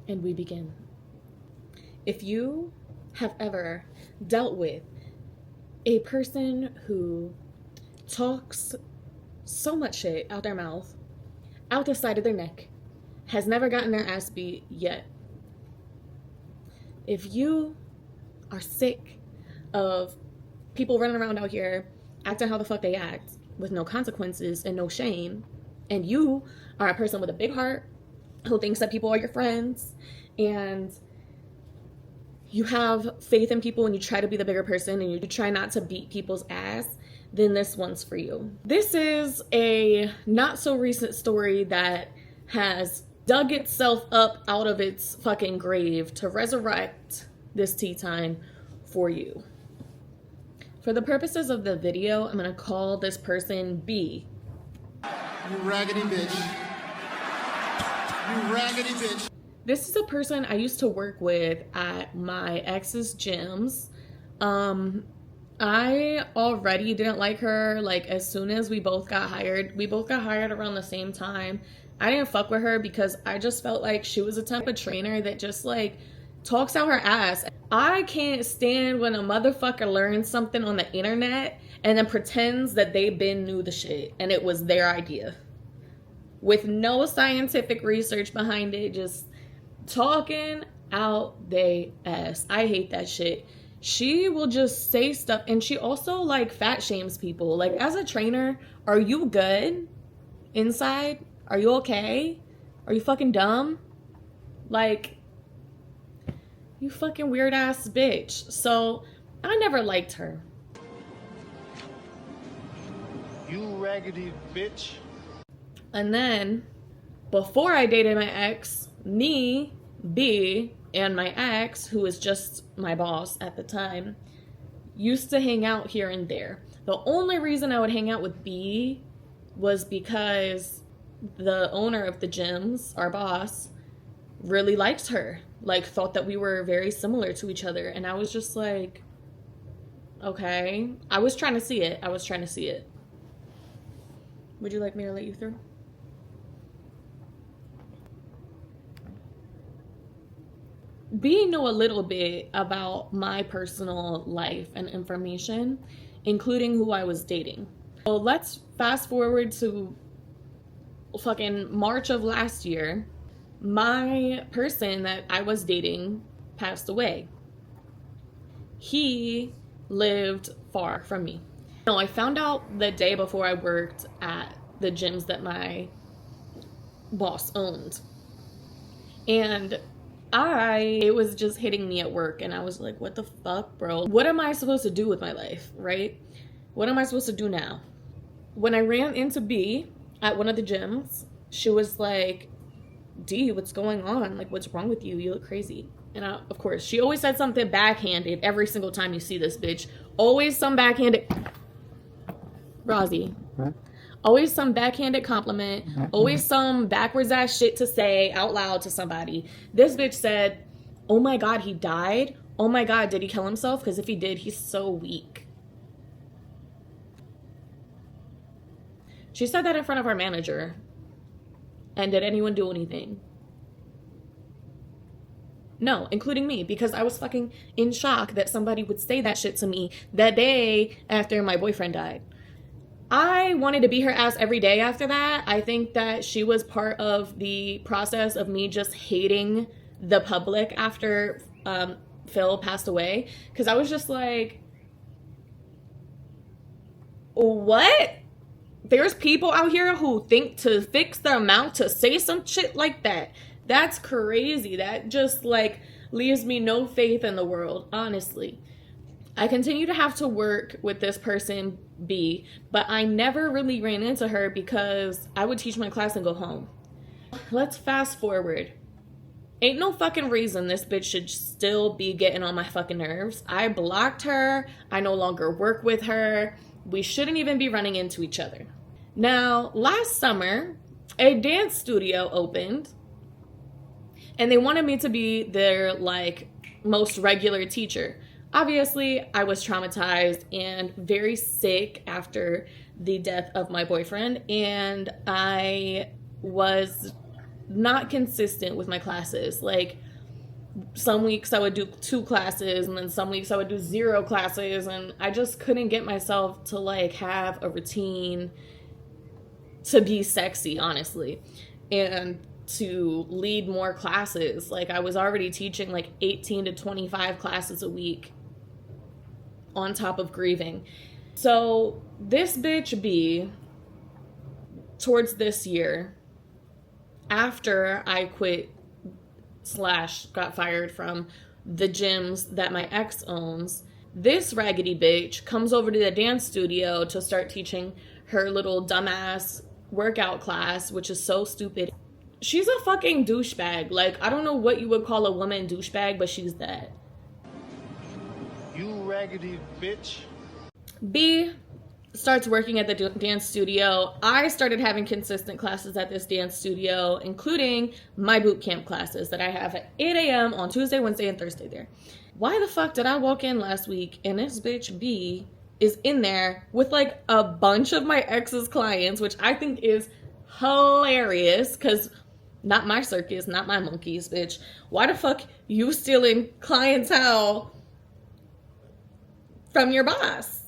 and we begin. If you have ever dealt with a person who talks so much shit out their mouth, out the side of their neck, has never gotten their ass beat yet, if you are sick of people running around out here acting how the fuck they act with no consequences and no shame, and you are a person with a big heart who thinks that people are your friends, and you have faith in people and you try to be the bigger person and you try not to beat people's ass, then this one's for you. This is a not so recent story that has dug itself up out of its fucking grave to resurrect this tea time for you. For the purposes of the video, I'm gonna call this person B. You raggedy bitch. You raggedy bitch. This is a person I used to work with at my ex's gyms. I already didn't like her, like, as soon as we both got hired. We both got hired around the same time. I didn't fuck with her because I just felt like she was a type of trainer that just, like, talks out her ass. I can't stand when a motherfucker learns something on the internet and then pretends that they been knew the shit and it was their idea. With no scientific research behind it, just talking out they ass. I hate that shit. She will just say stuff, and she also, like, fat shames people. Like, as a trainer, are you good inside? Are you okay? Are you fucking dumb? Like, you fucking weird ass bitch. So I never liked her. You raggedy bitch. And then before I dated my ex, me, B, and my ex, who was just my boss at the time, used to hang out here and there. The only reason I would hang out with B was because the owner of the gyms, our boss, really liked her. Like, thought that we were very similar to each other. And I was just like, okay. I was trying to see it. Would you like me to let you through? B knew a little bit about my personal life and information, including who I was dating. So let's fast forward to fucking March of last year. My person that I was dating passed away. He lived far from me. No, I found out the day before I worked at the gyms that my boss owned. And it was just hitting me at work, and I was like, what the fuck, bro? What am I supposed to do with my life, right? What am I supposed to do now? When I ran into B at one of the gyms, she was like, D, what's going on? Like, what's wrong with you? You look crazy. And of course, she always said something backhanded every single time you see this bitch. Always some backhanded... Rozzy. Huh? Always some backhanded compliment. Always some backwards ass shit to say out loud to somebody. This bitch said, oh my God, he died? Oh my God, did he kill himself? Because if he did, he's so weak. She said that in front of our manager. And did anyone do anything? No, including me, because I was fucking in shock that somebody would say that shit to me the day after my boyfriend died. I wanted to beat her ass every day after that. I think that she was part of the process of me just hating the public after Phil passed away. Because I was just like, what? There's people out here who think to fix their mouth to say some shit like that. That's crazy. That just, like, leaves me no faith in the world, honestly. I continue to have to work with this person, B, but I never really ran into her because I would teach my class and go home. Let's fast forward. Ain't no fucking reason this bitch should still be getting on my fucking nerves. I blocked her. I no longer work with her. We shouldn't even be running into each other. Now, last summer, a dance studio opened, and they wanted me to be their, like, most regular teacher. Obviously, I was traumatized and very sick after the death of my boyfriend, and I was not consistent with my classes. Like, some weeks I would do 2 classes, and then some weeks I would do 0 classes, and I just couldn't get myself to like have a routine to be sexy, honestly, and to lead more classes. Like, I was already teaching like 18 to 25 classes a week on top of grieving. So this bitch B, towards this year, after I quit / got fired from the gyms that my ex owns, this raggedy bitch comes over to the dance studio to start teaching her little dumbass workout class, which is so stupid. She's a fucking douchebag. Like, I don't know what you would call a woman douchebag, but she's that. You raggedy bitch. B starts working at the dance studio. I started having consistent classes at this dance studio, including my boot camp classes that I have at 8 a.m. on Tuesday, Wednesday, and Thursday there. Why the fuck did I walk in last week and this bitch B is in there with like a bunch of my ex's clients, which I think is hilarious, because not my circus, not my monkeys, bitch. Why the fuck you stealing clientele from your boss?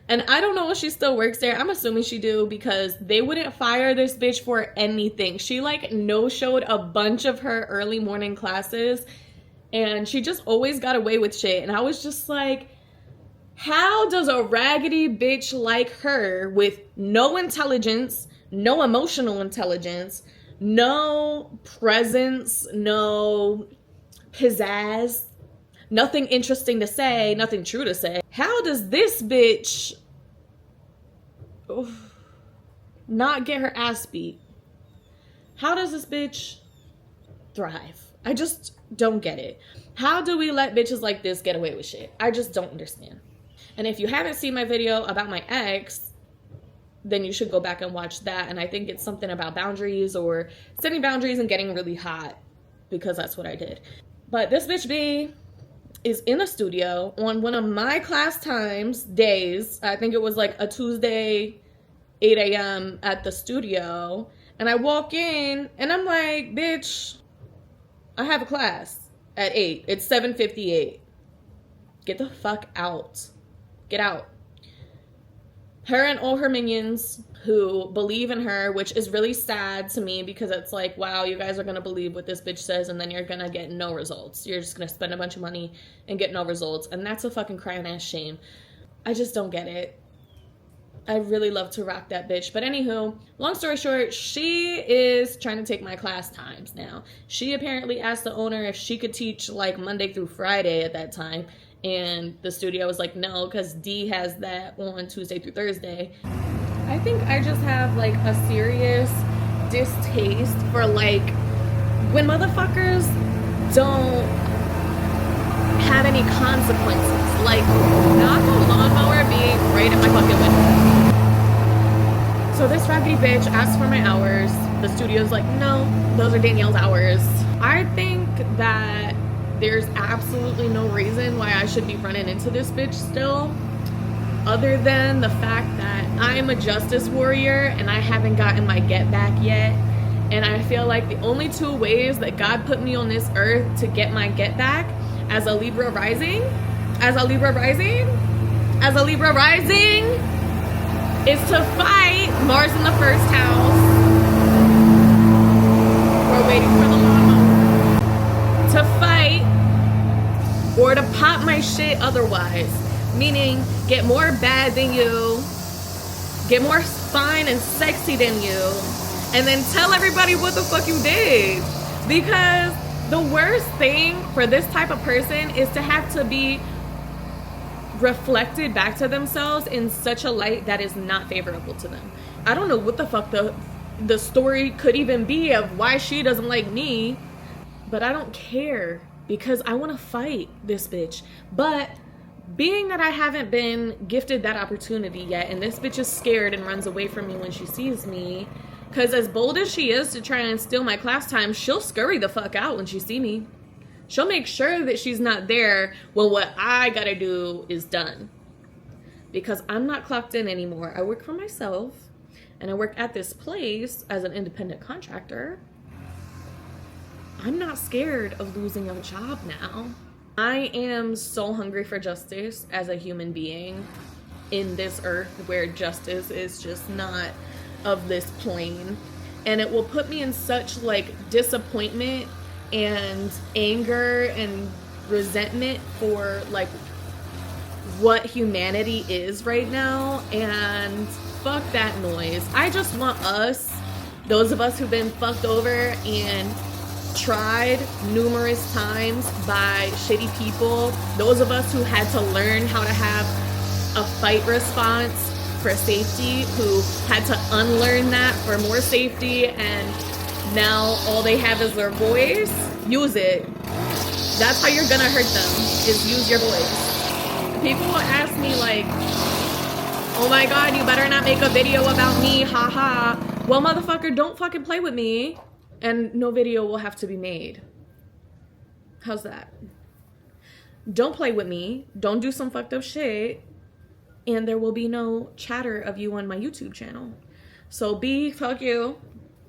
And I don't know if she still works there. I'm assuming she do, because they wouldn't fire this bitch for anything. She like no-showed a bunch of her early morning classes, and she just always got away with shit. And I was just like, how does a raggedy bitch like her, with no intelligence, no emotional intelligence, no presence, no pizzazz, nothing interesting to say, nothing true to say, how does this bitch not get her ass beat? How does this bitch thrive? I just don't get it. How do we let bitches like this get away with shit? I just don't understand. And if you haven't seen my video about my ex, then you should go back and watch that. And I think it's something about boundaries, or setting boundaries and getting really hot, because that's what I did. But this bitch B is in a studio on one of my class times days. I think it was like a Tuesday, 8 a.m. at the studio. And I walk in and I'm like, bitch, I have a class at 8. It's 7:58. Get the fuck out. Get out. Her and all her minions who believe in her, which is really sad to me, because it's like, wow, you guys are going to believe what this bitch says, and then you're going to get no results. You're just going to spend a bunch of money and get no results. And that's a fucking crying ass shame. I just don't get it. I really love to rock that bitch. But anywho, long story short, she is trying to take my class times now. She apparently asked the owner if she could teach like Monday through Friday at that time. And the studio was like, no, because D has that on Tuesday through Thursday. I think I just have like a serious distaste for like when motherfuckers don't have any consequences. Like, not the lawnmower being right in my fucking window. So this raggedy bitch asked for my hours. The studio's like, no, those are Danielle's hours. I think that there's absolutely no reason why I should be running into this bitch still, other than the fact that I'm a justice warrior and I haven't gotten my get back yet. And I feel like the only 2 ways that God put me on this earth to get my get back as a Libra rising, is to fight Mars in the first house. We're waiting for the lawnmower. To fight or to pop my shit otherwise. Meaning, get more bad than you, get more fine and sexy than you, and then tell everybody what the fuck you did. Because the worst thing for this type of person is to have to be reflected back to themselves in such a light that is not favorable to them. I don't know what the fuck the story could even be of why she doesn't like me, but I don't care, because I want to fight this bitch. But being that I haven't been gifted that opportunity yet, and this bitch is scared and runs away from me when she sees me, because as bold as she is to try and steal my class time, she'll scurry the fuck out when she see me. She'll make sure that she's not there when what I gotta do is done. Because I'm not clocked in anymore. I work for myself, and I work at this place as an independent contractor. I'm not scared of losing a job now. I am so hungry for justice as a human being in this earth where justice is just not of this plane. And it will put me in such like disappointment and anger and resentment for like what humanity is right now. And fuck that noise. I just want us, those of us who've been fucked over and tried numerous times by shitty people, those of us who had to learn how to have a fight response for safety, who had to unlearn that for more safety, and now all they have is their voice, use it. That's how you're gonna hurt them, is use your voice. People will ask me like, oh my god, you better not make a video about me, haha. Well, motherfucker, don't fucking play with me, and no video will have to be made. How's that? Don't play with me, don't do some fucked up shit, and there will be no chatter of you on my YouTube channel. So B, fuck you.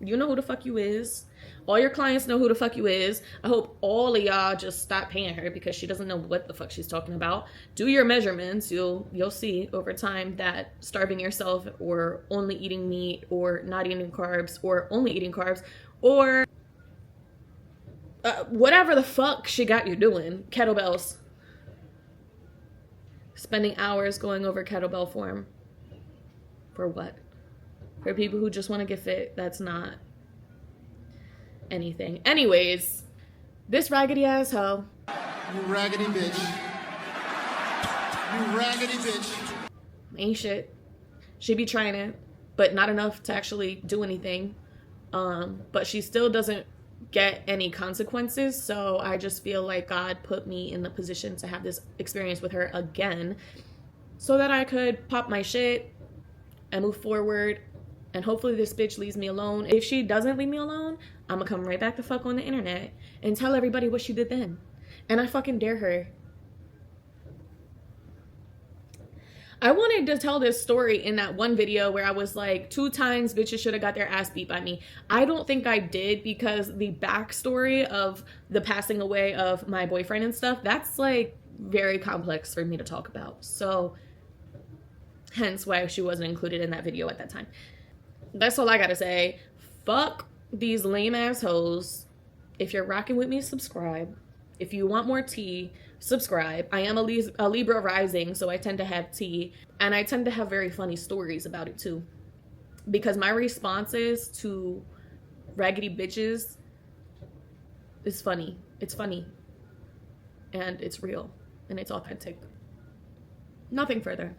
You know who the fuck you is. All your clients know who the fuck you is. I hope all of y'all just stop paying her because she doesn't know what the fuck she's talking about. Do your measurements. You'll see over time that starving yourself or only eating meat or not eating carbs or only eating carbs or whatever the fuck she got you doing. Kettlebells. Spending hours going over kettlebell form. For what? For people who just want to get fit. That's not anything. Anyways, this raggedy ass hoe. You raggedy bitch. You raggedy bitch. Ain't shit. She be trying it, but not enough to actually do anything. But she still doesn't get any consequences, so I just feel like God put me in the position to have this experience with her again so that I could pop my shit and move forward, and hopefully this bitch leaves me alone. If she doesn't leave me alone, I'm gonna come right back the fuck on the internet and tell everybody what she did then, and I fucking dare her. I wanted to tell this story in that one video where I was like, 2 times bitches should have got their ass beat by me. I don't think I did, because the backstory of the passing away of my boyfriend and stuff, that's like very complex for me to talk about. So hence why she wasn't included in that video at that time. That's all I gotta say. Fuck these lame ass hoes. If you're rocking with me, subscribe. If you want more tea, subscribe. I am a Libra rising, so I tend to have tea, and I tend to have very funny stories about it too, because my responses to raggedy bitches is funny. It's funny, and it's real, and it's authentic. Nothing further.